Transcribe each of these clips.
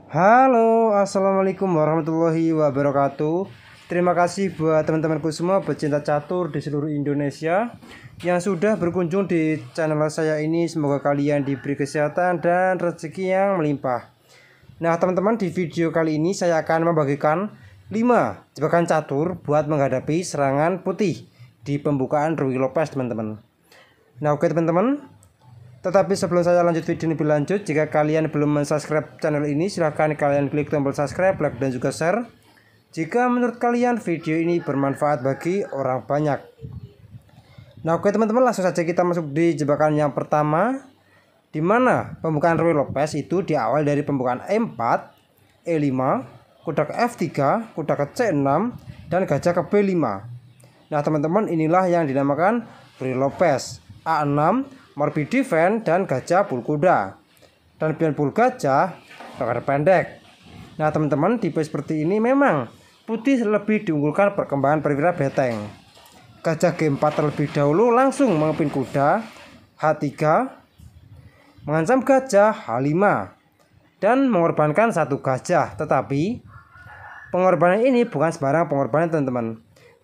Halo, assalamualaikum warahmatullahi wabarakatuh. Terima kasih buat teman-temanku semua pecinta catur di seluruh Indonesia yang sudah berkunjung di channel saya ini. Semoga kalian diberi kesehatan dan rezeki yang melimpah. Nah teman-teman, di video kali ini saya akan membagikan 5 jebakan catur buat menghadapi serangan putih di pembukaan Ruy Lopez teman-teman. Nah oke teman-teman, tetapi sebelum saya lanjut video ini lebih lanjut, jika kalian belum subscribe channel ini, silahkan kalian klik tombol subscribe, like, dan juga share jika menurut kalian video ini bermanfaat bagi orang banyak. Nah oke teman-teman, langsung saja kita masuk di jebakan yang pertama, di mana pembukaan Ruy Lopez itu diawali dari pembukaan E4, E5, kuda ke F3, kuda ke C6, dan gajah ke B5. Nah teman-teman, inilah yang dinamakan Ruy Lopez. A6, Morbid Defense, dan gajah pul kuda, dan pion pul gajah rokade pendek. Nah teman-teman, tipe seperti ini memang putih lebih diunggulkan perkembangan perwira beteng. Gajah G4 terlebih dahulu langsung mengepin kuda H3, mengancam gajah H5, dan mengorbankan satu gajah. Tetapi pengorbanan ini bukan sembarang pengorbanan teman-teman,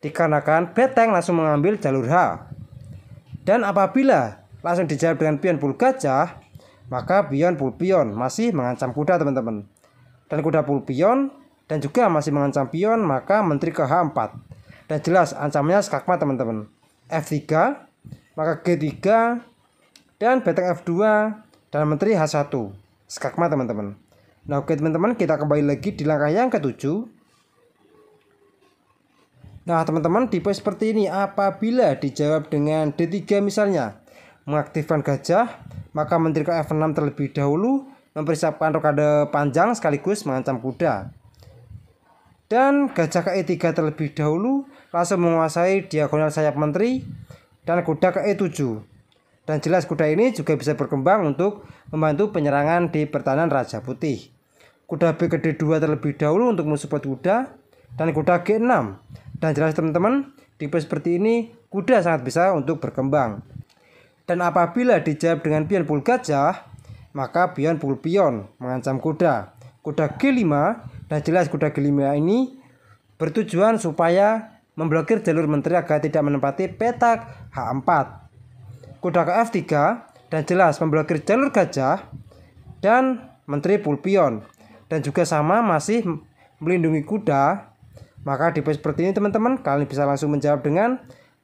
dikarenakan beteng langsung mengambil jalur H. Dan apabila langsung dijawab dengan pion pul gajah, maka pion pul pion masih mengancam kuda teman-teman, dan kuda pul pion dan juga masih mengancam pion, maka menteri ke H4, dan jelas ancamannya skakmat teman-teman. F3, maka G3, dan beteng F2, dan menteri H1, skakmat teman-teman. Nah oke teman-teman, kita kembali lagi di langkah yang ketujuh. Nah teman-teman, tipe seperti ini apabila dijawab dengan D3 misalnya, mengaktifkan gajah, maka menteri ke F6 terlebih dahulu, mempersiapkan rokade panjang sekaligus mengancam kuda. Dan gajah ke E3 terlebih dahulu, langsung menguasai diagonal sayap menteri, dan kuda ke E7. Dan jelas kuda ini juga bisa berkembang untuk membantu penyerangan di pertahanan Raja Putih. Kuda B ke D2 terlebih dahulu untuk mensupport kuda, dan kuda G6. Dan jelas teman-teman, tipe seperti ini kuda sangat bisa untuk berkembang. Dan apabila dijawab dengan pion pul gajah, maka pion pul pion mengancam kuda. Kuda G5, dan jelas kuda G5 ini bertujuan supaya memblokir jalur menteri agar tidak menempati petak H4. Kuda ke F3, dan jelas memblokir jalur gajah dan menteri pul pion, dan juga sama masih melindungi kuda. Maka di seperti ini teman-teman, kalian bisa langsung menjawab dengan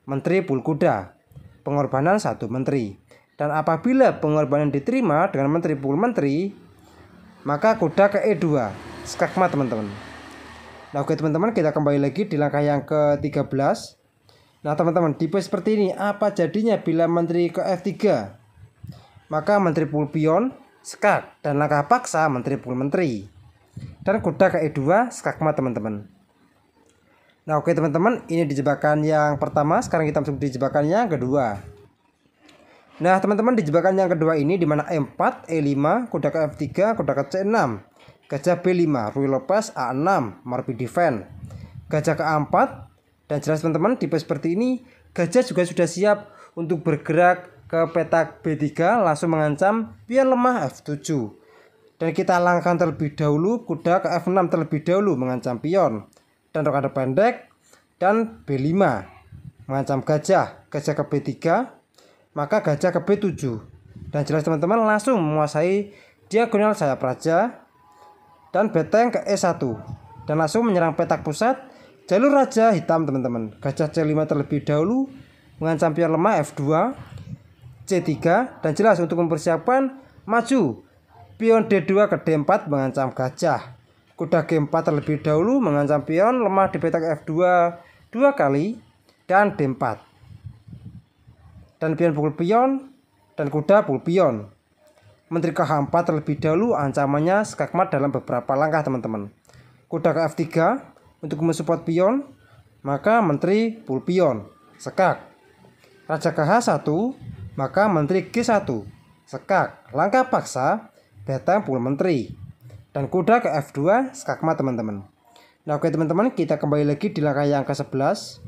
menteri pul kuda, pengorbanan satu menteri. Dan apabila pengorbanan diterima dengan menteri pul menteri, maka kuda ke E2, skakmat teman-teman. Nah oke teman-teman, kita kembali lagi di langkah yang ke-13. Nah teman-teman, tipe seperti ini apa jadinya bila menteri ke F3, maka menteri pul pion skak, dan langkah paksa menteri pul menteri, dan kuda ke E2, skakmat teman-teman. Nah oke teman-teman, ini di jebakan yang pertama. Sekarang kita masuk di jebakan yang kedua. Nah teman-teman, di jebakan yang kedua ini, dimana E4, E5, kuda ke F3, kuda ke C6, gajah B5, Ruy Lopez A6, Morbid Defense, gajah ke A4. Dan jelas teman-teman, tipe seperti ini gajah juga sudah siap untuk bergerak ke petak B3, langsung mengancam pion lemah F7. Dan kita langkahkan terlebih dahulu kuda ke F6 terlebih dahulu mengancam pion, dan rokade pendek, dan B5 mengancam gajah, gajah ke B3, maka gajah ke B7. Dan jelas teman-teman langsung menguasai diagonal sayap raja, dan beteng ke E1, dan langsung menyerang petak pusat jalur raja hitam teman-teman. Gajah C5 terlebih dahulu mengancam pion lemah F2, C3, dan jelas untuk mempersiapkan maju pion D2 ke D4 mengancam gajah. Kuda G4 terlebih dahulu mengancam pion lemah di petak F2 2 kali, dan D4. Dan pion pul pion, dan kuda pul pion. Menteri ke H4 terlebih dahulu, ancamannya skakmat dalam beberapa langkah teman-teman. Kuda ke F3 untuk mensupport pion, maka menteri pul pion, skak. Raja ke H1, maka menteri G1, skak. Langkah paksa, beteng pul menteri, dan kuda ke F2, skakmat teman-teman. Nah oke teman-teman, kita kembali lagi di langkah yang ke-11.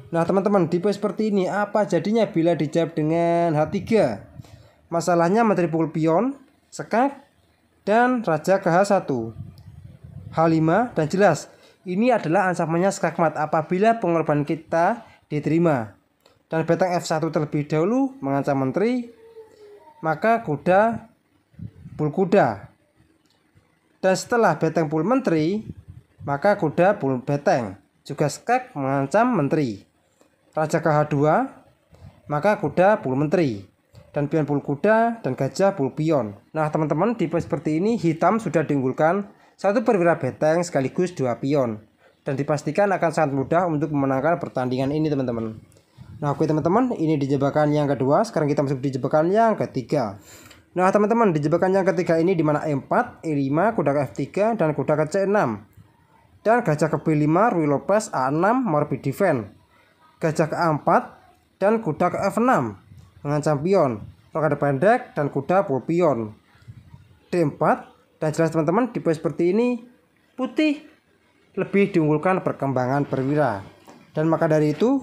Nah teman-teman, tipe seperti ini apa jadinya bila dijawab dengan H3? Masalahnya menteri pukul pion, skak, dan raja ke H1 H5 dan jelas ini adalah ancamannya skakmat apabila pengorbanan kita diterima. Dan beteng F1 terlebih dahulu mengancam menteri, maka kuda pul kuda. Dan setelah beteng pul menteri, maka kuda pul beteng. Juga skak mengancam menteri. Raja ke H2, maka kuda pul menteri. Dan pion pul kuda dan gajah pul pion. Nah teman-teman, di poin seperti ini hitam sudah diunggulkan satu perwira beteng sekaligus 2 pion. Dan dipastikan akan sangat mudah untuk memenangkan pertandingan ini teman-teman. Nah oke teman-teman, ini di jebakan yang kedua. Sekarang kita masuk di jebakan yang ketiga. Nah teman-teman, di jebakan yang ketiga ini dimana E4, E5, kuda ke F3 dan kuda ke C6 dan gajah ke B5, Ruy Lopez A6, morbid defense. Gajah ke A4 dan kuda ke F6 mengancam pion, rokade pendek dan kuda pul pion. D4 dan jelas teman-teman, di poin seperti ini putih lebih diunggulkan perkembangan perwira. Dan maka dari itu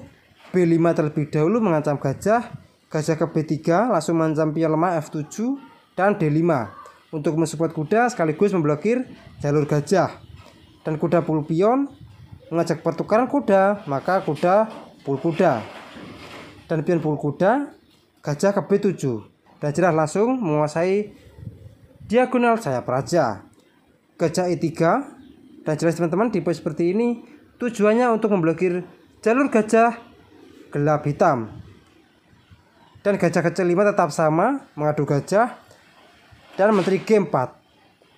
B5 terlebih dahulu mengancam gajah, gajah ke B3 langsung mengancam pion lemah F7 dan D5 untuk mensupport kuda sekaligus memblokir jalur gajah. Dan kuda pul pion mengajak pertukaran kuda, maka kuda pul kuda. Dan pion pul kuda, gajah ke B7 dan jelas langsung menguasai diagonal sayap raja. Gajah E3 dan jelas teman-teman, di poin seperti ini tujuannya untuk memblokir jalur gajah gelap hitam. Dan gajah ke C5 tetap sama mengadu gajah dan menteri G4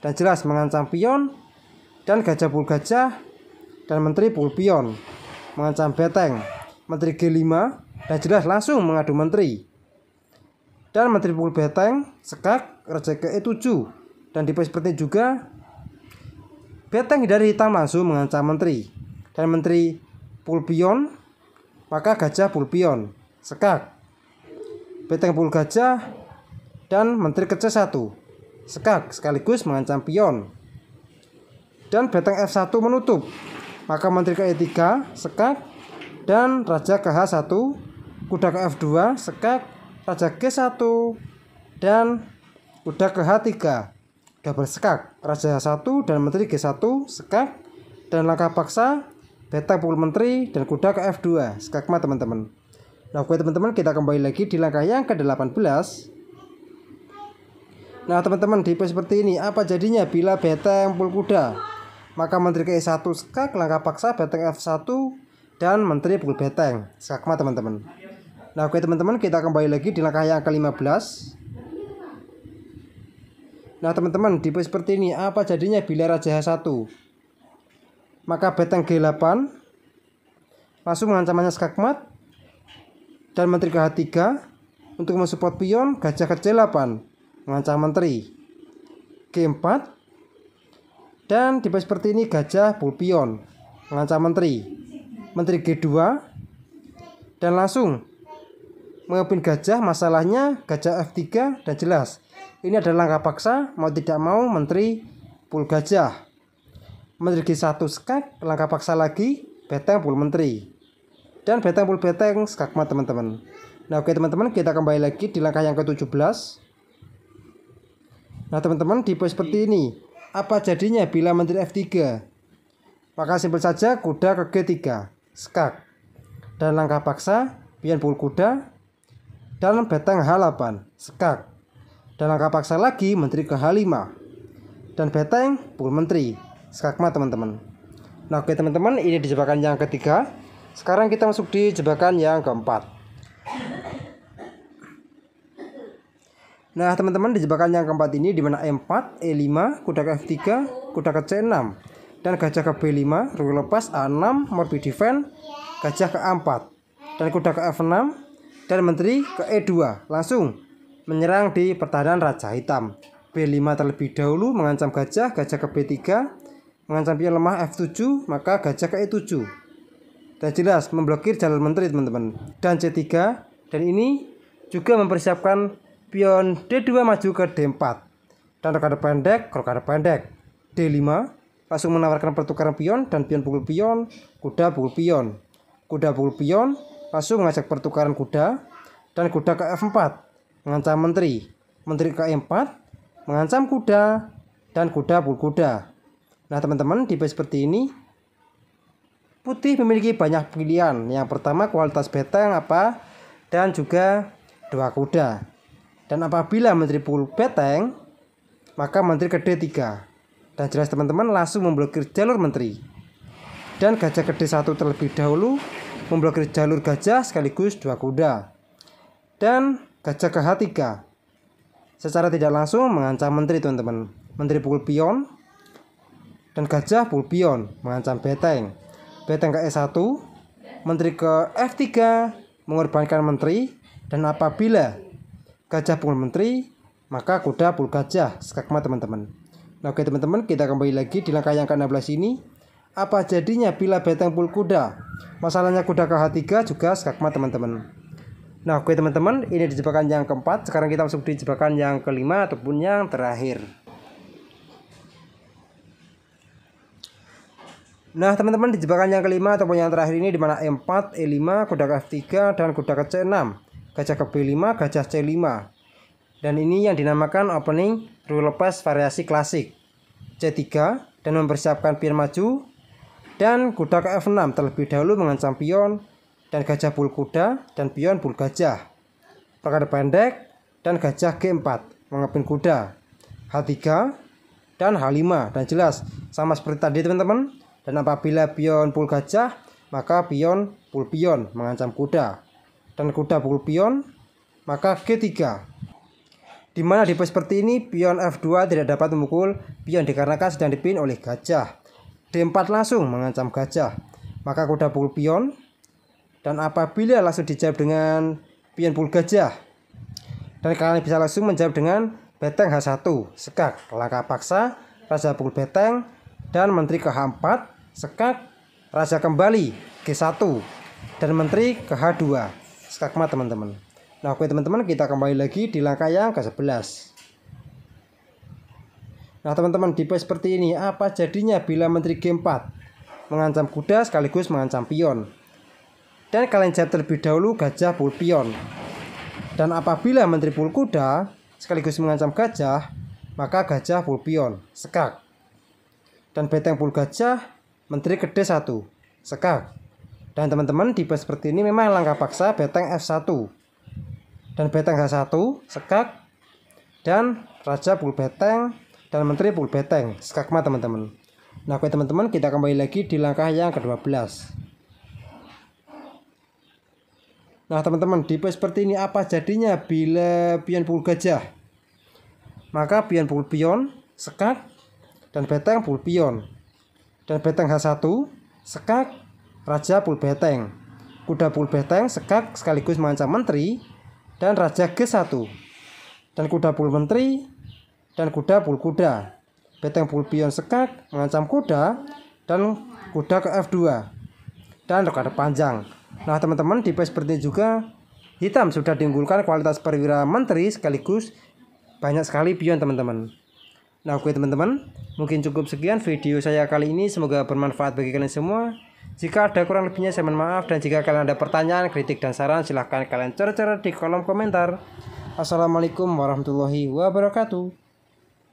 dan jelas mengancam pion dan gajah pul gajah dan menteri pul pion mengancam beteng. Menteri G5 dan jelas langsung mengadu menteri dan menteri pul beteng sekak raja ke E7. Dan di poin seperti ini juga beteng dari hitam langsung mengancam menteri dan menteri pul pion, maka gajah pul pion sekak beteng pul gajah dan menteri ke C1 sekak sekaligus mengancam pion. Dan beteng F1 menutup, maka menteri ke E3 sekak dan raja ke H1, kuda ke F2 sekak, raja G1 dan kuda ke H3 double sekak, raja H1 dan menteri G1 sekak. Dan langkah paksa beteng pul menteri dan kuda ke F2 skakmat teman-teman. Nah oke teman-teman, kita kembali lagi di langkah yang ke-18. Nah teman-teman, di poin seperti ini apa jadinya bila beteng pul kuda? Maka menteri ke E1 skak, langkah paksa beteng F1 dan menteri pul beteng skakmat teman-teman. Nah oke teman-teman, kita kembali lagi di langkah yang ke-15. Nah teman-teman, di poin seperti ini apa jadinya bila raja H1? Maka beteng G8 langsung mengancamannya skakmat dan menteri ke H3 untuk mensupport pion, gajah ke C8 mengancam menteri G4 dan di poin seperti ini gajah pul pion mengancam menteri G2 dan langsung mengepin gajah. Masalahnya gajah F3 dan jelas ini adalah langkah paksa mau tidak mau menteri pul gajah. Menteri G1 skak, langkah paksa lagi beteng pul menteri dan beteng pul beteng skakmat teman-teman. Nah oke teman-teman, kita kembali lagi di langkah yang ke-17. Nah teman-teman, di poin seperti ini apa jadinya bila menteri F3? Maka simpel saja kuda ke G3 skak dan langkah paksa pion pul kuda dan beteng H8 skak dan langkah paksa lagi menteri ke H5 dan beteng pul menteri skakmat teman-teman. Nah oke teman-teman, ini di jebakan yang ketiga. Sekarang kita masuk di jebakan yang keempat. Nah teman-teman, di jebakan yang keempat ini dimana E4, E5, kuda ke F3, kuda ke C6 dan gajah ke B5, Ruy Lopez A6, morbid defense, gajah ke A4 dan kuda ke F6 dan menteri ke E2 langsung menyerang di pertahanan raja hitam. B5 terlebih dahulu mengancam gajah, gajah ke B3 mengancam pion lemah F7, maka gajah ke E7 dan jelas memblokir jalur menteri teman-teman. Dan C3 dan ini juga mempersiapkan pion D2 maju ke D4 dan rokade pendek D5 langsung menawarkan pertukaran pion dan pion pukul pion, kuda pukul pion, kuda pukul pion langsung mengajak pertukaran kuda dan kuda ke F4 mengancam menteri ke E4 mengancam kuda dan kuda pulkuda. Nah teman-teman, tipe seperti ini putih memiliki banyak pilihan. Yang pertama kualitas beteng apa dan juga 2 kuda. Dan apabila menteri full beteng, maka menteri ke D3. Dan jelas teman-teman langsung memblokir jalur menteri. Dan gajah ke D1 terlebih dahulu memblokir jalur gajah sekaligus 2 kuda. Dan gajah ke H3 secara tidak langsung mengancam menteri teman-teman. Menteri pukul pion dan gajah pukul pion mengancam beteng. Beteng ke E1, menteri ke F3 mengorbankan menteri. Dan apabila gajah pukul menteri, maka kuda pukul gajah skakmat teman-teman. Nah oke teman-teman, kita kembali lagi di langkah yang ke-16 ini. Apa jadinya bila beteng pukul kuda? Masalahnya kuda ke H3 juga skakmat teman-teman. Nah oke teman-teman, ini di jebakan yang keempat. Sekarang kita masuk di jebakan yang kelima ataupun yang terakhir. Nah teman-teman, di jebakan yang kelima ataupun yang terakhir ini dimana E4, E5, kuda ke F3 dan kuda ke C6, gajah ke B5, gajah C5. Dan ini yang dinamakan opening rule lepas variasi klasik. C3 dan mempersiapkan pion maju. Dan kuda ke F6 terlebih dahulu mengancam pion dan gajah pul kuda dan pion pul gajah. Blokade pendek dan gajah G4 mengepin kuda. H3 dan H5. Dan jelas sama seperti tadi teman-teman. Dan apabila pion pul gajah, maka pion pul pion mengancam kuda. Dan kuda pul pion, maka G3. Dimana di pos seperti ini pion F2 tidak dapat memukul pion dikarenakan sedang dipin oleh gajah. D4 langsung mengancam gajah, maka kuda pukul pion. Dan apabila langsung dijawab dengan pion pukul gajah, dan kalian bisa langsung menjawab dengan beteng H1 sekak, langkah paksa, raja pukul beteng, dan menteri ke H4 sekak, raja kembali G1, dan menteri ke H2 skakmat teman-teman. Nah oke teman-teman, kita kembali lagi di langkah yang ke-11. Nah teman-teman, di pos seperti ini apa jadinya bila menteri G4 mengancam kuda sekaligus mengancam pion. Dan kalian jawab terlebih dahulu gajah pukul pion. Dan apabila menteri pukul kuda sekaligus mengancam gajah, maka gajah pukul pion sekak. Dan beteng pukul gajah, menteri ke D1 sekak. Dan teman-teman, di pos seperti ini memang langkah paksa beteng F1 dan beteng H1 sekak, dan raja pukul beteng dan menteri pukul beteng skakmat teman-teman. Nah oke teman-teman, kita kembali lagi di langkah yang ke-12. Nah teman-teman, di pos seperti ini apa jadinya bila pion pukul gajah? Maka pion pukul pion sekak dan beteng pukul pion. Dan beteng H1 sekak, raja pukul beteng, kuda pukul beteng sekak sekaligus mengancam menteri, dan raja G1 dan kuda pukul menteri dan kuda pukul kuda. Beteng pukul pion sekak mengancam kuda dan kuda ke F2 dan blokade panjang. Nah teman-teman, di pos seperti ini juga hitam sudah diunggulkan kualitas perwira menteri sekaligus banyak sekali pion teman-teman. Nah oke teman-teman, mungkin cukup sekian video saya kali ini, semoga bermanfaat bagi kalian semua. Jika ada kurang lebihnya saya mohon maaf, dan jika kalian ada pertanyaan, kritik dan saran silahkan kalian coret-coret di kolom komentar. Assalamualaikum warahmatullahi wabarakatuh.